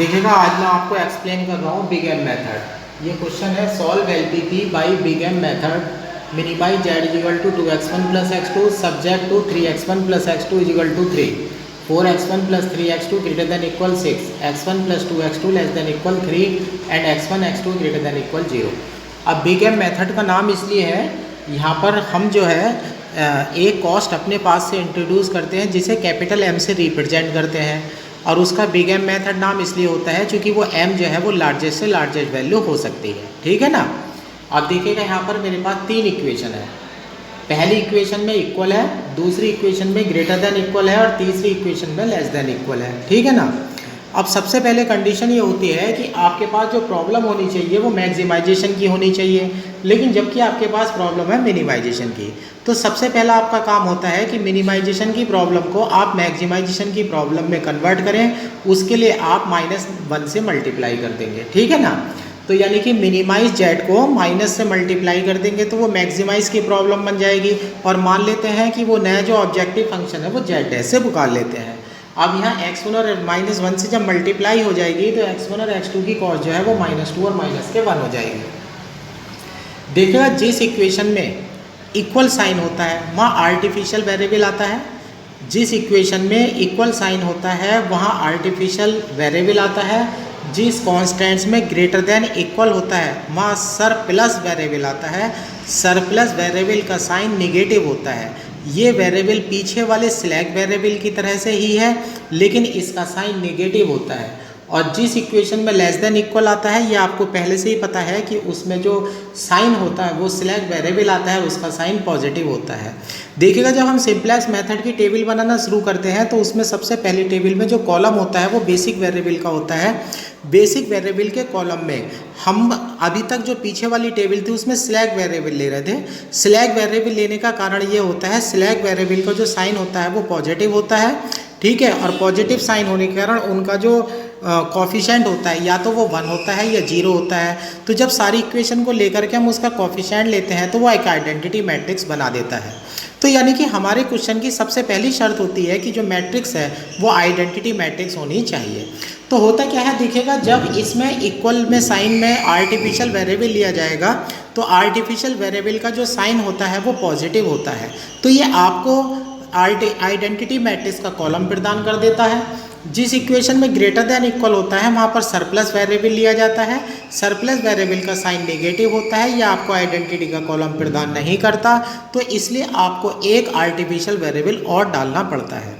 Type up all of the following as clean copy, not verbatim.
देखिएगा आज मैं आपको एक्सप्लेन कर रहा हूँ बिग एम मेथड। ये क्वेश्चन है solve LPP by big M method, minimize Z is equal to 2x1 plus x2 subject to 3x1 plus x2 is equal to 3, 4x1 plus 3x2 greater than equal 6, x1 plus 2x2 less than equal 3 and x1 x2 greater than equal 0। अब big M method का नाम इसलिए है, यहाँ पर हम जो है एक कॉस्ट अपने पास से इंट्रोड्यूस करते हैं जिसे कैपिटल एम से रिप्रेजेंट करते हैं, और उसका बिग एम मेथड नाम इसलिए होता है क्योंकि वो एम जो है वो लार्जेस्ट से लार्जेस्ट वैल्यू हो सकती है। ठीक है ना। अब देखिएगा यहाँ पर मेरे पास तीन इक्वेशन है। पहली इक्वेशन में इक्वल है, दूसरी इक्वेशन में ग्रेटर देन इक्वल है, और तीसरी इक्वेशन में लेस देन इक्वल है। ठीक है ना। अब सबसे पहले कंडीशन ये होती है कि आपके पास जो प्रॉब्लम होनी चाहिए वो मैक्सिमाइजेशन की होनी चाहिए, लेकिन जबकि आपके पास प्रॉब्लम है मिनिमाइजेशन की। तो सबसे पहला आपका काम होता है कि मिनिमाइजेशन की प्रॉब्लम को आप मैक्सिमाइजेशन की प्रॉब्लम में कन्वर्ट करें। उसके लिए आप -1 से मल्टीप्लाई कर देंगे। ठीक है ना। तो यानी कि मिनिमाइज जेड को माइनस से मल्टीप्लाई कर देंगे तो वो मैक्सिमाइज की प्रॉब्लम बन जाएगी, और मान लेते हैं कि वो नया जो ऑब्जेक्टिव फंक्शन है वो जेड डैश से पुकार लेते हैं। अब यहाँ x1 और -1 से जब मल्टीप्लाई हो जाएगी तो x1 और x2 की कॉस्ट जो है वो -2 और -1 हो जाएगी। देखिएगा जिस इक्वेशन में इक्वल साइन होता है वहाँ आर्टिफिशियल वेरिएबल आता है, जिस इक्वेशन में इक्वल साइन होता है वहाँ आर्टिफिशियल वेरिएबल आता है, जिस कॉन्स्टेंट्स में ग्रेटर देन इक्वल होता है वहाँ सरप्लस वेरिएबल आता है। सरप्लस वेरिएबल का साइन निगेटिव होता है। ये वेरिएबल पीछे वाले स्लैग वेरिएबल की तरह से ही है, लेकिन इसका साइन नेगेटिव होता है। और जिस इक्वेशन में लेस देन इक्वल आता है, ये आपको पहले से ही पता है कि उसमें जो साइन होता है वो स्लैग वेरिएबल आता है, उसका साइन पॉजिटिव होता है। देखिएगा जब हम सिंप्लेक्स मेथड की टेबल बनाना शुरू करते हैं तो उसमें सबसे पहली टेबल में जो कॉलम होता है वो बेसिक वेरिएबल का होता है। बेसिक वेरिएबल के कॉलम में हम अभी तक जो पीछे वाली टेबल थी उसमें स्लैग वेरिएबल ले रहे थे। स्लैग वेरिएबल लेने का कारण ये होता है, स्लैग वेरिएबल का जो साइन होता है वो पॉजिटिव होता है। ठीक है। और पॉजिटिव साइन होने के कारण उनका जो कॉफिशेंट होता है या तो वो 1 होता है या 0 होता है। तो जब सारी इक्वेशन को लेकर के हम उसका कॉफिशेंट लेते हैं तो वो एक आइडेंटिटी मैट्रिक्स बना देता है। तो यानी कि हमारे क्वेश्चन की सबसे पहली शर्त होती है कि जो मैट्रिक्स है वो आइडेंटिटी मैट्रिक्स होनी चाहिए। तो होता क्या है, देखिएगा जब इसमें इक्वल में साइन में आर्टिफिशियल वेरिएबल लिया जाएगा तो आर्टिफिशियल वेरिएबल का जो साइन होता है वो पॉजिटिव होता है। तो ये आपको आइडेंटिटी मैट्रिक्स का कॉलम प्रदान कर देता है। जिस इक्वेशन में ग्रेटर देन इक्वल होता है वहाँ पर सरप्लस वेरिएबल लिया जाता है। सरप्लस वेरिएबल का साइन नेगेटिव होता है, यह आपको आइडेंटिटी का कॉलम प्रदान नहीं करता, तो इसलिए आपको एक आर्टिफिशियल वेरिएबल और डालना पड़ता है।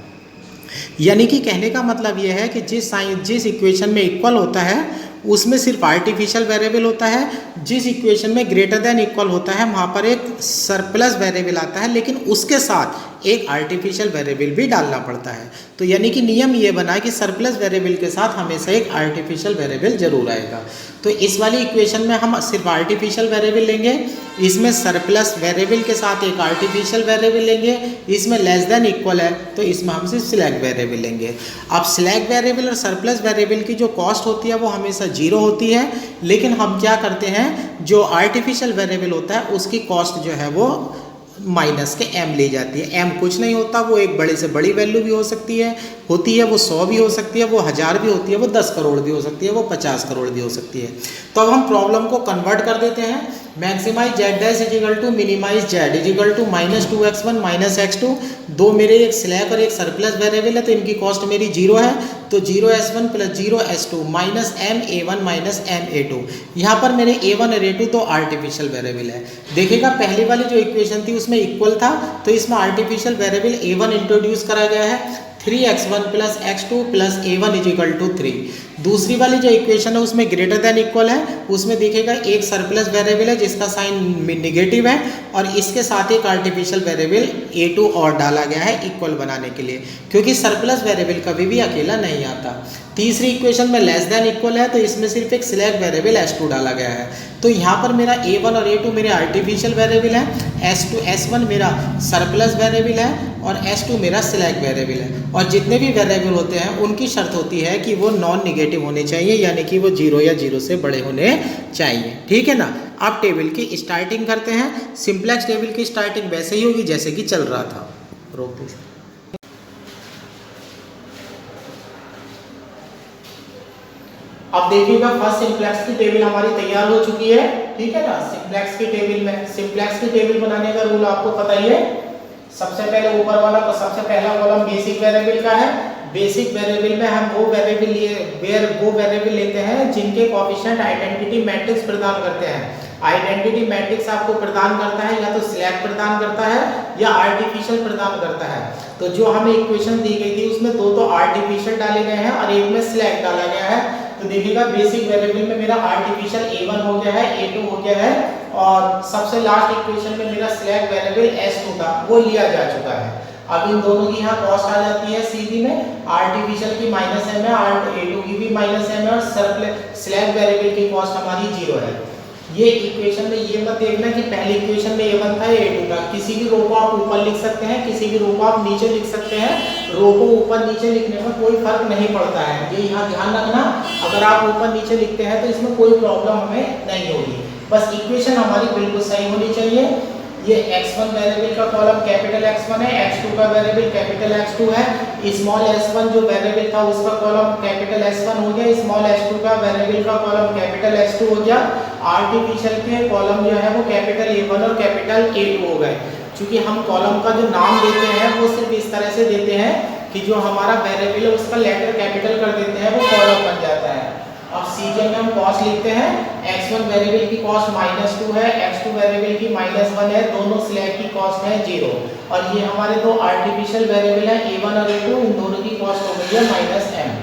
यानी कि कहने का मतलब यह है कि जिस इक्वेशन में इक्वल होता है उसमें सिर्फ आर्टिफिशियल वेरिएबल होता है, जिस इक्वेशन में ग्रेटर देन इक्वल होता है वहाँ पर एक सरप्लस वेरिएबल आता है, लेकिन उसके साथ एक आर्टिफिशियल वेरिएबल भी डालना पड़ता है। तो यानी कि नियम ये बना कि सरप्लस वेरिएबल के साथ हमेशा एक आर्टिफिशियल वेरिएबल जरूर आएगा। तो इस वाली इक्वेशन में हम सिर्फ आर्टिफिशियल वेरिएबल लेंगे, इसमें सरप्लस वेरिएबल के साथ एक आर्टिफिशियल वेरिएबल लेंगे, इसमें लेस देन इक्वल है तो इसमें हम सिर्फ स्लैग वेरिएबल लेंगे। अब स्लैग वेरिएबल और सरप्लस वेरिएबल की जो कॉस्ट होती है वो हमेशा 0 होती है, लेकिन हम क्या करते हैं, जो आर्टिफिशियल वेरिएबल होता है उसकी कॉस्ट जो है वो माइनस के m ली जाती है। m कुछ नहीं होता, वो एक बड़े से बड़ी वैल्यू भी हो सकती है, वो 100 भी हो सकती है, वो 1000 भी होती है, वो 10 करोड़ भी हो सकती है, वो 50 करोड़ भी हो सकती है। तो अब हम प्रॉब्लम को कन्वर्ट कर देते हैं। Maximize Z dash is equal to minimize Z is equal to -2x1 -x2। दो मेरे एक स्लैग और एक सरप्लस वेरिएबल है तो इनकी कॉस्ट मेरी 0 है, तो 0s1 plus 0s2 minus ma1 minus ma2। यहाँ पर मेरे a1 और a2 तो आर्टिफिशियल वेरिएबल है। देखिएगा पहली वाली जो इक्वेशन थी उसमें इक्वल था तो इसमें आर्टिफिशियल वेरिएबल a1 इंट्रोड्यूस करा गया है, 3x1 plus x2 plus a1 is equal to 3। दूसरी वाली जो इक्वेशन है उसमें ग्रेटर देन इक्वल है, उसमें देखिएगा एक सरप्लस वेरिएबल है जिसका साइन नेगेटिव है, और इसके साथ एक आर्टिफिशियल वेरिएबल a2 और डाला गया है इक्वल बनाने के लिए, क्योंकि सरप्लस वेरिएबल कभी भी अकेला नहीं आता। तीसरी इक्वेशन में लेस देन इक्वल है तो इसमें सिर्फ एक स्लैग वेरिएबल s2 डाला गया है। तो यहाँ पर मेरा a1 और a2 मेरे आर्टिफिशियल वेरिएबल है, s1 मेरा सरप्लस वेरिएबल है और s2 मेरा स्लैग वेरिएबल है। और जितने भी वेरिएबल होते हैं उनकी शर्त होती है कि वो नॉन निगेटिव होने चाहिए, यानी कि वो 0 या 0 से बड़े होने चाहिए। ठीक है ना। आप टेबल की स्टार्टिंग करते हैं। सिंप्लेक्स टेबल की स्टार्टिंग वैसे ही होगी जैसे कि चल रहा था। रोक दीजिए। अब देखिएगा फर्स्ट सिंप्लेक्स की टेबल हमारी तैयार हो चुकी है, ठीक है ना। सिंप्लेक्स की टेबल में सिंप्लेक्स की टेबल बनाने का रूल आपको पता ही है। सबसे पहले ऊपर वाला तो सबसे पहला कॉलम बेसिक वेरिएबल का है। बेसिक वेरिएबल में हम वो वेरिएबल लेते हैं जिनके कोएफिशिएंट आइडेंटिटी मैट्रिक्स प्रदान करते हैं। आइडेंटिटी मैट्रिक्स आपको प्रदान करता है या तो स्लैब प्रदान करता है या आर्टिफिशियल प्रदान करता है। तो जो हमें इक्वेशन दी गई थी उसमें दो तो आर्टिफिशियल डाले गए हैं और एक में स्लैब डाला गया है। तो देखिएगा बेसिक वेरिएबल में मेरा आर्टिफिशियल a1 हो गया है, a2 हो गया है और सबसे लास्ट इक्वेशन में मेरा स्लैब वेरिएबल s2 था वो लिया जा चुका है। अब इन दोनों की यहाँ कॉस्ट आ जाती है सीधी में, आर्टिफिशियल की -m है, a2 की भी -m है और स्लैब वेरिएबल की कॉस्ट हमारी 0 है। ये इक्वेशन में ये मत देखना कि पहली इक्वेशन में a1 था a2 था। किसी भी रो को आप ऊपर लिख सकते हैं, किसी भी रो को आप नीचे लिख सकते हैं। रो को ऊपर नीचे लिखने में कोई फर्क नहीं पड़ता है, ये यहाँ ध्यान रखना। अगर आप ऊपर नीचे लिखते हैं तो इसमें कोई प्रॉब्लम हमें नहीं होगी, बस इक्वेशन हमारी बिल्कुल सही होनी चाहिए। ये x1 वेरिएबल का कॉलम कैपिटल X1 है, x2 का वेरिएबल कैपिटल X2 है, स्मॉल s1 जो वेरिएबल था उसका कॉलम कैपिटल S1 हो गया, स्मॉल s2 का वेरिएबल का कॉलम कैपिटल S2 हो गया। आर्टिफिशियल के कॉलम जो है वो कैपिटल A1 और कैपिटल A2 हो गए। क्योंकि हम कॉलम का जो नाम देते हैं वो सिर्फ इस तरह से देते हैं कि जो हमारा वेरिएबल है उसका लेटर कैपिटल कर देते हैं, वो कॉलम बन जाता है। अब सीजन में हम कॉस्ट लिखते हैं, x1 वेरिएबल की कॉस्ट -2 है, x2 वेरिएबल की -1 है, दोनों स्लैब की कॉस्ट है 0 और ये हमारे दो आर्टिफिशियल वेरिएबल है a1 और a2, इन दोनों की कॉस्ट हो गई है -m।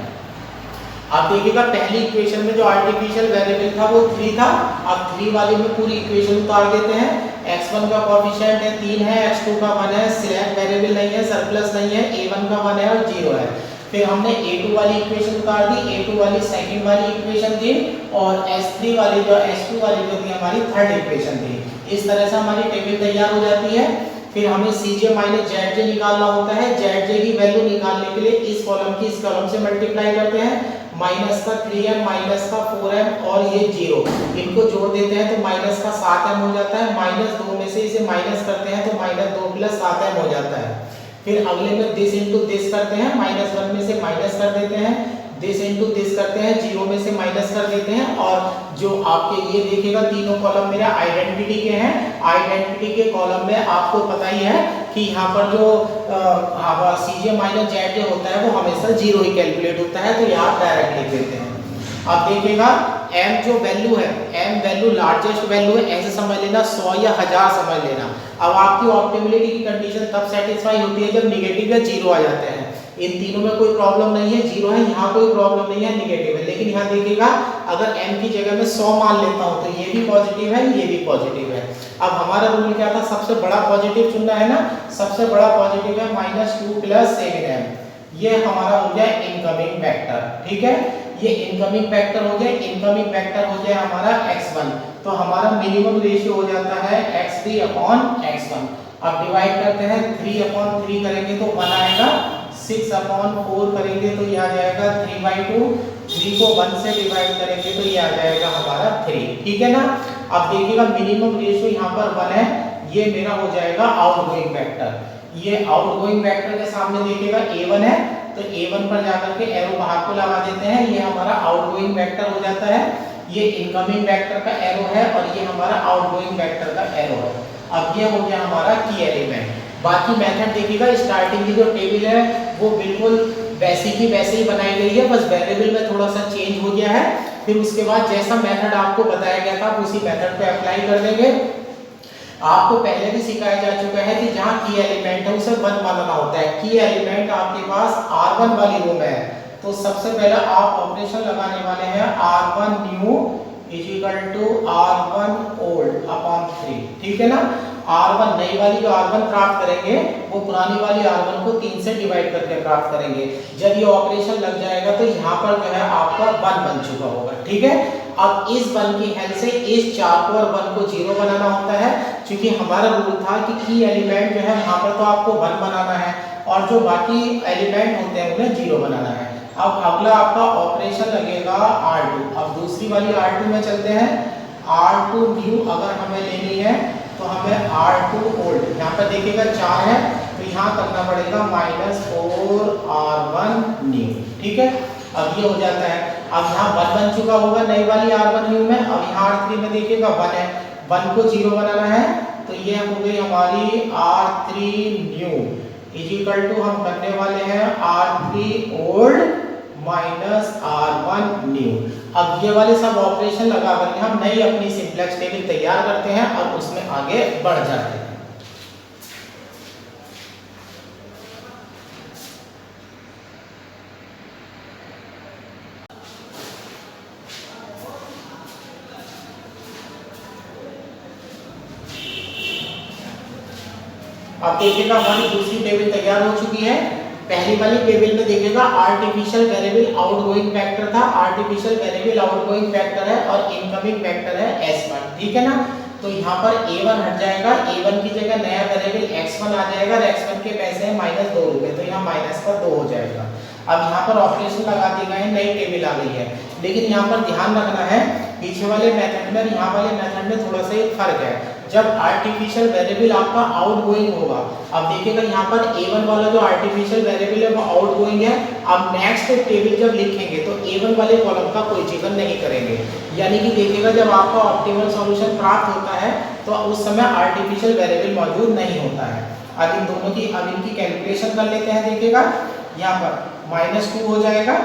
अब देखिएगा पहली इक्वेशन में जो आर्टिफिशियल वेरिएबल था वो 3 था। अब 3 वाले में पूरी इक्वेशन उतार देते हैं। x1 का कोएफिशिएंट है 3 है, x2 का 1 है, स्लैब वेरिएबल नहीं है, सरप्लस नहीं है, a1 का 1 है और 0 है। फिर हमने a2 वाली इक्वेशन उतार दी, a2 वाली सेकंड वाली इक्वेशन थी और s2 वाली जो थी हमारी थर्ड इक्वेशन थी। इस तरह से हमारी टेबल तैयार हो जाती है। फिर हमें cj माइनस zj निकालना होता है। zj की वैल्यू निकालने के लिए इस कॉलम की इस कॉलम से मल्टीप्लाई करते हैं, माइनस का 3m माइनस का 4m और ये 0, इनको जोड़ देते हैं तो माइनस का 7m हो जाता है। -2 में से इसे माइनस करते हैं तो -2 + 7m हो जाता है। फिर अगले में दिस इनटू दिस करते हैं, -1 में से माइनस कर देते हैं, दिस इनटू दिस करते हैं, 0 में से माइनस कर देते हैं और जो आपके ये देखिएगा तीनों कॉलम मेरे आइडेंटिटी के हैं। आइडेंटिटी के कॉलम में आपको पता ही है कि यहाँ पर जो cj माइनस zj होता है वो हमेशा 0 ही कैलकुलेट होता है, तो यहाँ डायरेक्ट लिख देते हैं। अब देखिएगा m जो वैल्यू है, m वैल्यू लार्जेस्ट वैल्यू है, ऐसे समझ लेना 100 या 1000 समझ लेना। अब आपकी ऑप्टिमिलिटी की कंडीशन तब सेटिस्फाई होती है जब निगेटिव या 0 आ जाते हैं। इन तीनों में कोई प्रॉब्लम नहीं है, 0 है, यहाँ कोई प्रॉब्लम नहीं है, निगेटिव है। लेकिन यहाँ देखिएगा अगर m की जगह में 100 मान लेता हूँ तो ये भी पॉजिटिव है, ये भी पॉजिटिव है। अब हमारा रूल क्या था, सबसे बड़ा पॉजिटिव चुनना है ना। सबसे बड़ा पॉजिटिव है -2 + 7m, ये हमारा हो गया इनकमिंग वेक्टर। ठीक है, ये इनकमिंग वेक्टर हो गया, इनकमिंग वेक्टर हो गया हमारा x1। तो हमारा मिनिमम रेशियो हो जाता है x3/x1। अब डिवाइड करते हैं, 3/3 करेंगे तो 1 आएगा, 6/4 करेंगे तो ये आ जाएगा 3/2, 3 को 1 से डिवाइड करेंगे तो ये आ जाएगा हमारा 3। ठीक है ना। अब देखिएगा मिनिमम रेशियो यहाँ पर 1 है, ये मेरा हो जाएगा आउटगोइंग वेक्टर। ये आउटगोइंग वेक्टर के सामने देखिएगा a1 है तो a1 पर जाकर के एरो बाहर को लगा देते हैं, ये हमारा आउटगोइंग वेक्टर हो जाता है। ये इनकमिंग वेक्टर का एरो है और ये हमारा आउटगोइंग वेक्टर का एरो है। अब ये हो गया हमारा की एलिमेंट। बाकी मेथड देखिएगा, स्टार्टिंग की जो टेबल है वो बिल्कुल वैसी की वैसे ही बनाई गई है, बस वेरिएबल में थोड़ा सा चेंज हो गया है। फिर उसके बाद जैसा मेथड आपको बताया गया था उसी मेथड पे अप्लाई कर देंगे। आपको पहले भी सिखाया जा चुका है कि जहाँ की एलिमेंट है उसे 1 मानना होता है। की एलिमेंट आपके पास R1 वाली रो में है तो सबसे पहले आप ऑपरेशन लगाने वाले हैं R1 न्यू = R1 ओल्ड/3। ठीक है ना। R1 नई वाली जो R1 प्राप्त करेंगे वो पुरानी वाली R1 को 3 से डिवाइड करके प्राप्त करेंगे। जब ये ऑपरेशन लग जाएगा तो यहाँ पर जो है आपका 1 बन चुका होगा। ठीक है। अब इस 1 की हेल्प से इस 4 को और 1 को 0 बनाना होता है, क्योंकि हमारा रूल था कि की एलिमेंट जो है यहाँ पर तो आपको 1 बनाना है और जो बाकी एलिमेंट होते हैं उन्हें 0 बनाना है। अब अगला आपका ऑपरेशन लगेगा R2। अब दूसरी वाली R2 में चलते हैं। R2 न्यू अगर हमें लेनी है तो हमें R2 ओल्ड, यहाँ पर देखिएगा 4 है तो यहाँ करना पड़ेगा -4 R1 न्यू। ठीक है। अब ये हो जाता है। अब यहाँ 1 बन चुका होगा नई वाली R1 न्यू में। अब यहाँ R3 में देखिएगा 1 है, 1 को 0 बनाना है, तो ये हो गई हमारी R3 new is equal to हम करने वाले हैं R3 old minus R1 new. अब ये वाले सब ऑपरेशन लगा करके हम नई अपनी सिंप्लेक्स टेबल तैयार करते हैं और उसमें आगे बढ़ जाते हैं। अब देखिएगा हमारी दूसरी टेबल तैयार हो चुकी है। पहली वाली टेबल में देखिएगा आर्टिफिशियल वेरिएबल आउटगोइंग फैक्टर था, आर्टिफिशियल वेरिएबल आउटगोइंग फैक्टर है और इनकमिंग फैक्टर है S1, ठीक है ना। तो यहाँ पर A1 हट जाएगा, A1 की जगह नया वेरिएबल X1 आ जाएगा और X1 के पैसे हैं -2 रुपए, तो यहाँ माइनस का 2 हो जाएगा। अब यहाँ पर ऑपरेशन लगा दिए गए, नई टेबल आ गई है, लेकिन यहाँ पर ध्यान रखना है पीछे वाले मेथड में यहाँ वाले मेथड में थोड़ा सा एक फर्क है। जब आर्टिफिशियल वेरिएबल आपका आउटगोइंग होगा, अब देखिएगा यहाँ पर A1 वाला जो आर्टिफिशियल वेरिएबल है वो आउटगोइंग है। अब नेक्स्ट टेबल जब लिखेंगे तो A1 वाले कॉलम का कोई जिक्र नहीं करेंगे, यानी कि देखिएगा जब आपका ऑप्टिमल सॉल्यूशन प्राप्त होता है तो उस समय आर्टिफिशियल वेरिएबल मौजूद नहीं होता है। अब इन दोनों की अब इनकी कैलकुलेशन कर लेते हैं। देखिएगा यहाँ पर -2 हो जाएगा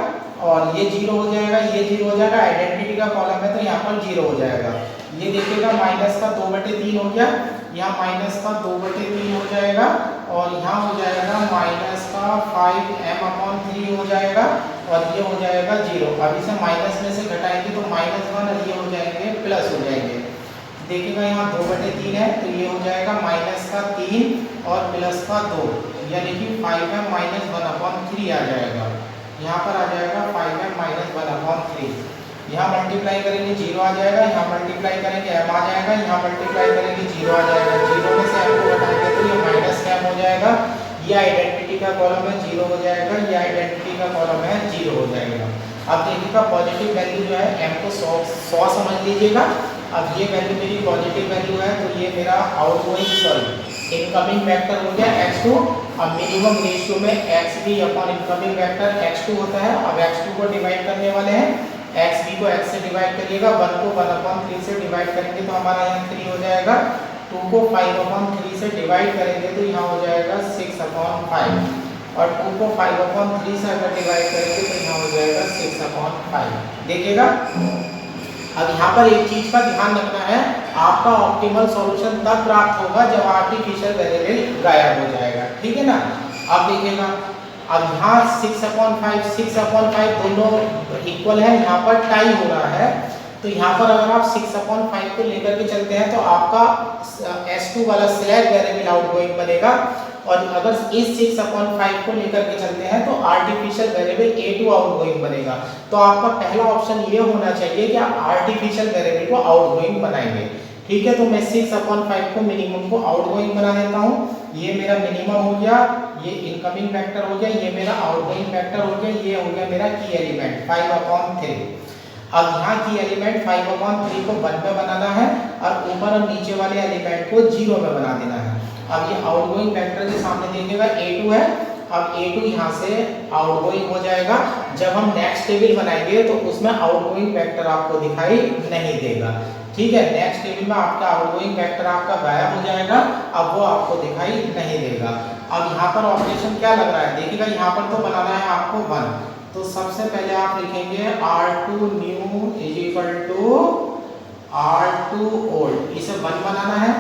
और ये 0 हो जाएगा, ये 0 हो जाएगा, आइडेंटिटी का कॉलम है तो यहाँ पर 0 हो जाएगा। ये देखिएगा माइनस का 2/3 हो गया, यहाँ माइनस का 2/3 हो जाएगा और यहाँ हो जाएगा माइनस का 5m/3 हो जाएगा और ये हो जाएगा 0। अब इसे माइनस में से घटाएंगे तो -1 और ये हो जाएंगे प्लस हो जाएंगे। देखिएगा यहाँ 2/3 है तो ये हो जाएगा माइनस का 3 और प्लस का 2, यानी कि 5m-1/3 आ जाएगा। यहाँ पर आ जाएगा 5m-1/3। यहाँ मल्टीप्लाई करेंगे 0 आ जाएगा, यहाँ मल्टीप्लाई करेंगे m आ जाएगा, यहाँ मल्टीप्लाई करेंगे 0 आ जाएगा। 0 में से m को घटाएंगे तो ये माइनस का m हो जाएगा, ये आइडेंटिटी का कॉलम है 0 हो जाएगा, ये आइडेंटिटी का कॉलम है 0 हो जाएगा। अब देखिएगा पॉजिटिव वैल्यू जो है m को 100 समझ लीजिएगा। अब ये वैल्यू मेरी पॉजिटिव वैल्यू है तो ये मेरा आउटगोइंग इनकमिंग वेक्टर हो गया x2। अब मिनिमम रेशियो में xb upon incoming vector x2 होता है। अब x2 को डिवाइड करने वाले हैं, xb को x से डिवाइड करिएगा, 1 को 1/3 से डिवाइड करेंगे तो हमारा यहाँ 3 हो जाएगा, 2 को 5/3 से डिवाइड करेंगे तो यहाँ हो जाएगा 6/5 और 2 को 5/3 से अगर डिवाइड करेंगे तो यहाँ हो जाएगा 6/5। देखिएगा अब यहाँ पर एक चीज का ध्यान रखना है, आपका ऑप्टिमल सॉल्यूशन तब प्राप्त होगा जब आर्टिफिशियल वेरिएबल गायब हो जाएगा, ठीक है ना। अब देखिएगा अब यहाँ 6/5 दोनों इक्वल है, यहाँ पर टाई हो रहा है, तो यहाँ पर अगर आप 6/5 को लेकर के चलते हैं तो आपका S2 वाला स्लैग वेरिएबल आउटगोइंग बनेगा और अगर इस 6/5 को लेकर के चलते हैं तो आर्टिफिशियल वेरिएबल A2 आउटगोइंग बनेगा। तो आपका पहला ऑप्शन ये होना चाहिए कि आप आर्टिफिशियल वेरिएबल को आउटगोइंग बनाएंगे, ठीक है। तो मैं 6/5 को मिनिमम को आउटगोइंग बना देता हूँ, ये मेरा मिनिमम हो गया, ये इनकमिंग वेक्टर हो गया, ये मेरा आउटगोइंग वेक्टर हो गया, ये हो गया मेरा की एलिमेंट 5/3। अब यहाँ की एलिमेंट 5/3 को 1 में बनाना है और ऊपर और नीचे वाले एलिमेंट को 0 में बना देना है। अब ये आउटगोइंग वेक्टर के सामने देखिएगा A2 है, अब A2 यहाँ से आउटगोइंग हो जाएगा। जब हम नेक्स्ट टेबल बनाएंगे तो उसमें आउटगोइंग वेक्टर आपको दिखाई नहीं देगा, ठीक है। नेक्स्ट टेबल में आपका आउटगोइंग वेक्टर आपका गायब हो जाएगा, अब वो आपको दिखाई नहीं देगा। अब यहाँ पर ऑपरेशन क्या लग रहा है, देखिएगा यहाँ पर तो बनाना है आपको 1, तो सबसे पहले आप लिखेंगे R2 new is equal to R2 old, इसे 1 बनाना है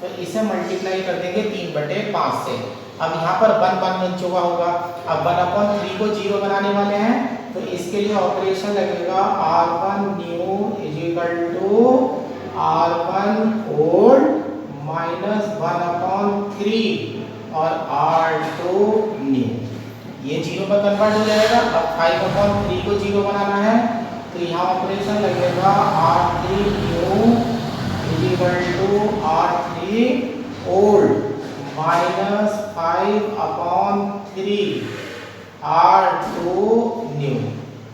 तो इसे मल्टीप्लाई कर देंगे 3/5 से। अब यहाँ पर 1 बन चुका होगा, अब 1/3 को 0 बनाने वाले हैं तो इसके लिए ऑपरेशन लगेगा R1 new is equal to R1 old minus 1/3 और R2 न्यू, ये 0 पर कन्वर्ट हो जाएगा। अब 5/3 को 0 बनाना है तो यहाँ ऑपरेशन लगेगा R3 new is equal to R3 old minus 5/3 R2 new.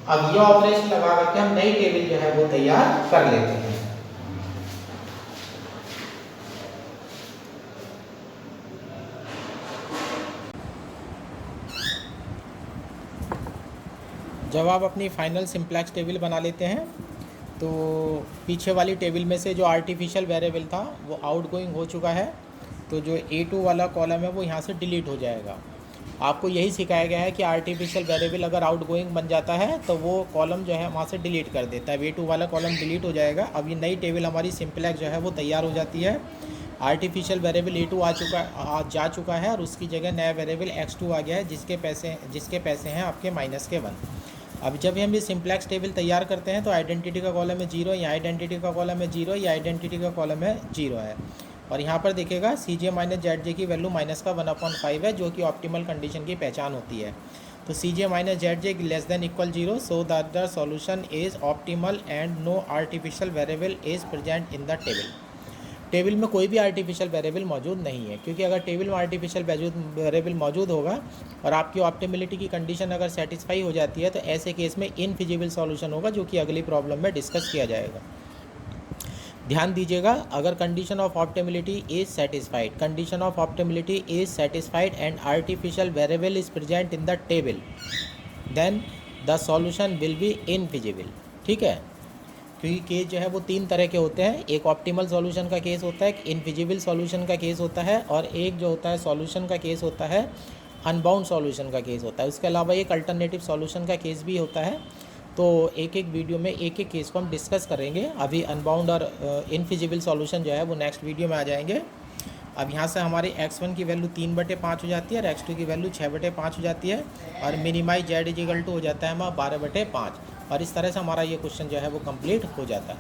अब ये ऑपरेशन लगा करके हम नई टेबल जो है वो तैयार कर लेते हैं। जब आप अपनी फाइनल सिंप्लेक्स टेबल बना लेते हैं तो पीछे वाली टेबल में से जो आर्टिफिशियल वेरिएबल था वो आउटगोइंग हो चुका है, तो जो A2 वाला कॉलम है वो यहाँ से डिलीट हो जाएगा। आपको यही सिखाया गया है कि आर्टिफिशियल वेरिएबल अगर आउटगोइंग बन जाता है तो वो कॉलम जो है वहाँ से डिलीट कर देता है, A2 वाला कॉलम डिलीट हो जाएगा। अब ये नई टेबल हमारी सिंप्लेक्स जो है वो तैयार हो जाती है। आर्टिफिशियल वेरिएबल A2 जा चुका है और उसकी जगह नया वेरिएबल X2 आ गया है जिसके पैसे हैं आपके -1। अब जब हम ये सिंप्लेक्स टेबल तैयार करते हैं तो आइडेंटिटी का कॉलम है 0, या आइडेंटिटी का कॉलम है 0, या आइडेंटिटी का कॉलम है 0 है। और यहाँ पर देखिएगा CJ माइनस ZJ की वैल्यू -1/5 है, जो कि ऑप्टिमल कंडीशन की पहचान होती है। तो CJ minus ZJ <= 0, so that the solution is optimal and no artificial variable is present in the table. Table में कोई भी आर्टिफिशियल वेरिएबल मौजूद नहीं है, क्योंकि अगर टेबल में आर्टिफिशियल वेरिएबल मौजूद होगा और आपकी ऑप्टिमिलिटी की कंडीशन अगर सेटिस्फाई हो जाती है तो ऐसे केस में इनफिजिबल सॉल्यूशन होगा, जो कि अगली प्रॉब्लम में डिस्कस किया जाएगा। ध्यान दीजिएगा, अगर condition of optimality is satisfied, condition of optimality is satisfied and artificial variable is present in the table, then the solution will be infeasible. ठीक है, क्योंकि केस जो है वो 3 तरह के होते हैं। एक ऑप्टिमल सॉल्यूशन का केस होता है, एक इनफिजिबल सॉल्यूशन का केस होता है, और एक जो होता है सॉल्यूशन का केस होता है अनबाउंड सॉल्यूशन का केस होता है। उसके अलावा एक अल्टरनेटिव सॉल्यूशन का केस भी होता है। तो एक एक वीडियो में एक एक केस को हम डिस्कस करेंगे। अभी अनबाउंड और इनफिजिबल सॉल्यूशन जो है वो नेक्स्ट वीडियो में आ जाएंगे। अब यहाँ से हमारी x1 की वैल्यू 3/5 हो जाती है और x2 की वैल्यू 6/5 हो जाती है, और मिनिमाइज z = हो जाता है हमारा 12/5। और इस तरह से हमारा ये क्वेश्चन जो है वो कंप्लीट हो जाता है।